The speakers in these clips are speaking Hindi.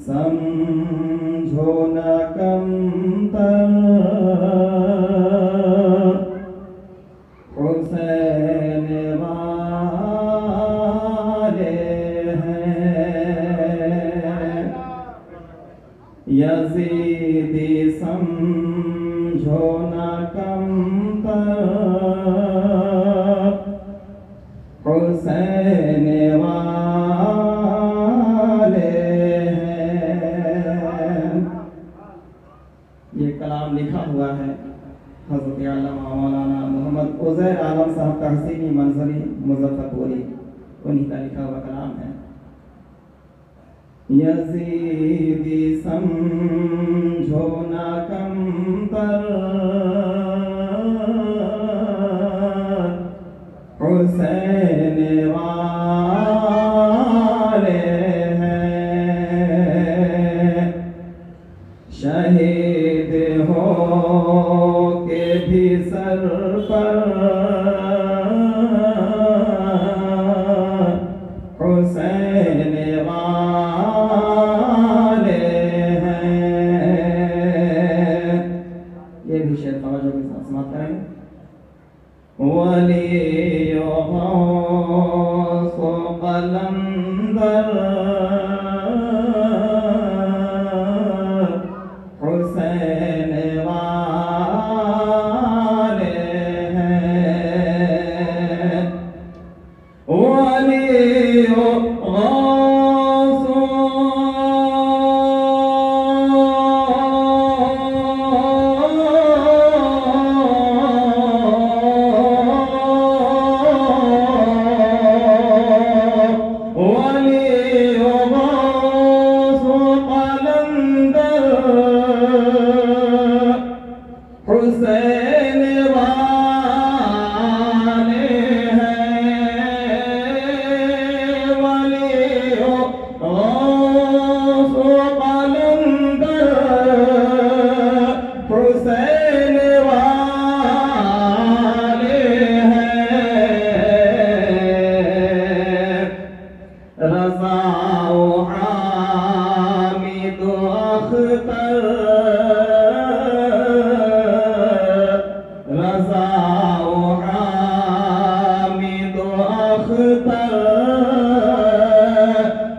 समझो न कमतर हुसैन वाले हैं। यजीदी समझो न कमतर हुसैन वाले हैं। ये कलाम लिखा हुआ है हज़रत अल्लामा मौलाना मोहम्मद उज़ैर आलम साहब तहसीनी मंजरी मुज़फ़्फ़रपुरी, उन्हीं का लिखा हुआ कलाम है। यज़ीदी समझो न कमतर हुसैन वाले हैं। शहीद हो के भी सर पर हुसैन वाले हैं। ये भी शेर तवज्जो के साथ समाप्त करेंगे। वलियो गौसो कलंदर हुसैन वाले हैं। वलियो गौसो हुसैन वाले हैं। वलियो गौसो कलंदर हुसैन वाले हैं। रज़ा ओ हामिद अख्तर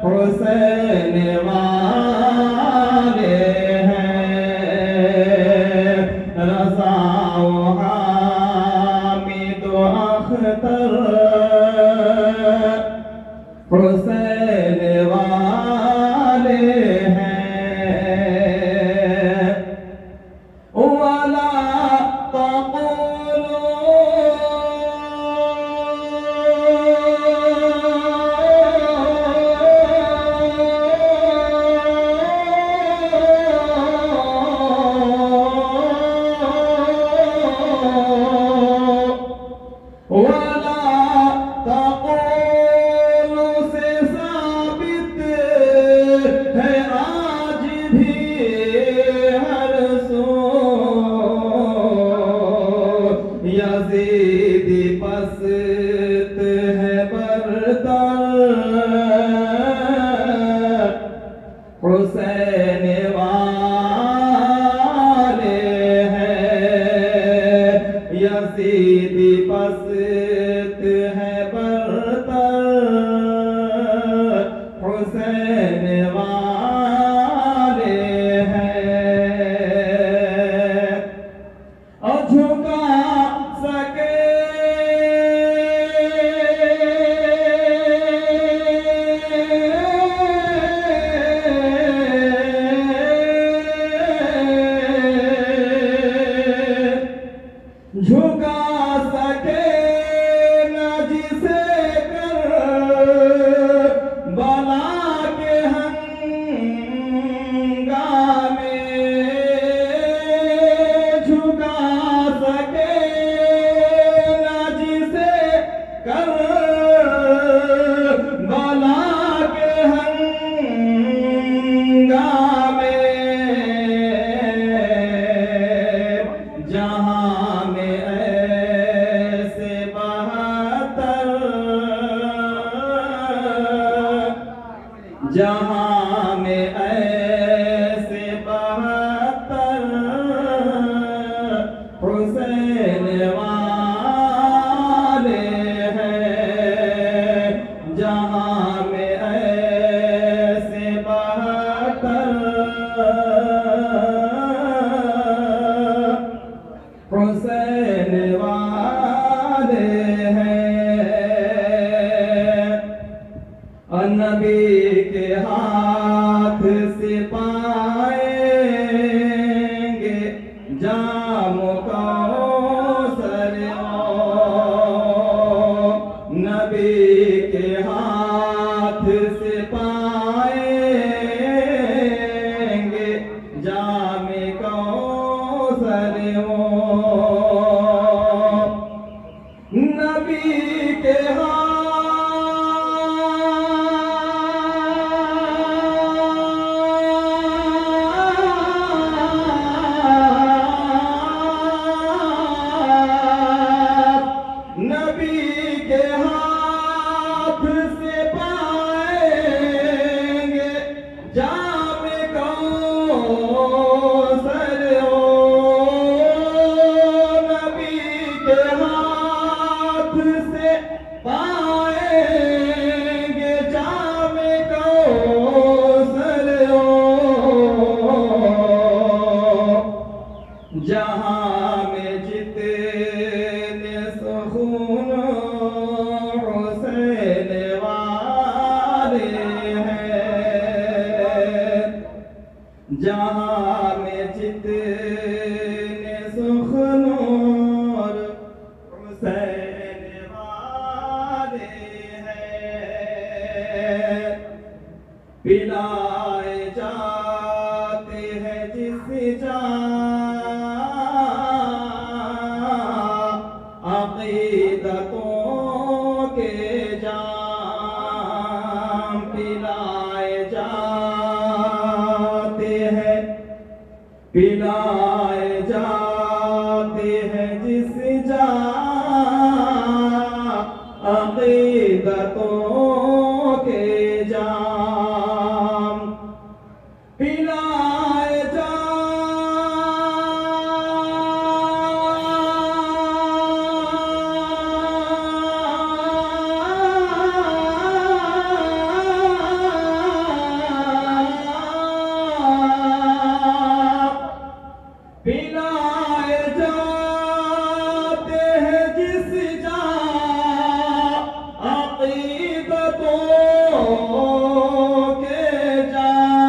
हुसैन वाले हैं। रज़ा हामिद अख्तर हुसैन वाले हैं। वाला से साबित है आज भी हर सो। यज़ीदी पस्त है बरतर हुसैन वाले हैं। यज़ीदी पस्त है बरतर हुसैन वाले हैं। और झुका सके झुका सके न जिसे कर बला के जहां में ऐसे 72 हुसैन वाले हैं, जहां में ऐसे 72 हुसैन वाले हैं। नबी के हाथ से पाएंगे जाम कौसर, नबी के हाथ से पाएंगे जाम कौसर, नबी के हाथ से पाएंगे जाम कौसर, नबी के हाथ से पाएंगे जाम कौसर, जहां में जितने सुखून हुसैन वाले हैं, जहां में जितने सुखून हुसैन वाले हैं, पिलाए जाते हैं जिस अक़ीदतों के जाम, पिलाए जाते हैं, पिलाए जाते हैं जिस अक़ीदतों के जाम, पिलाए पिलाए जाते हैं जिस अक़ीदतों के जाम,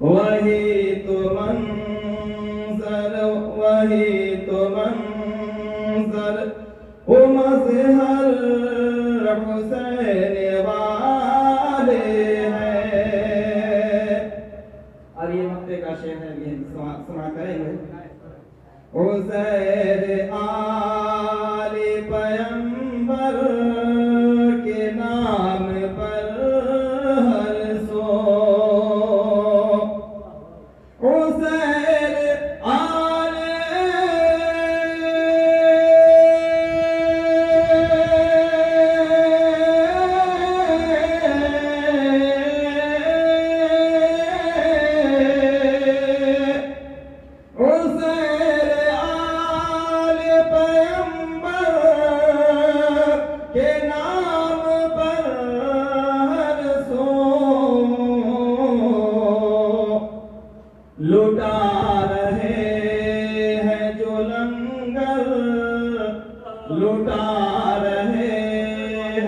वही तो मंज़र, वही तो मंज़र वो मज़हर हुसैन वाले हैं। और ये मक्ते का शेर है, ये सुना करेंगे। उज़ैर आले पैगंबर के नाम पर हर सो, उज़ैर आले के नाम पर हर सो, लुटा रहे हैं जो लंगर, लुटा रहे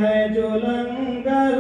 हैं जो लंगर,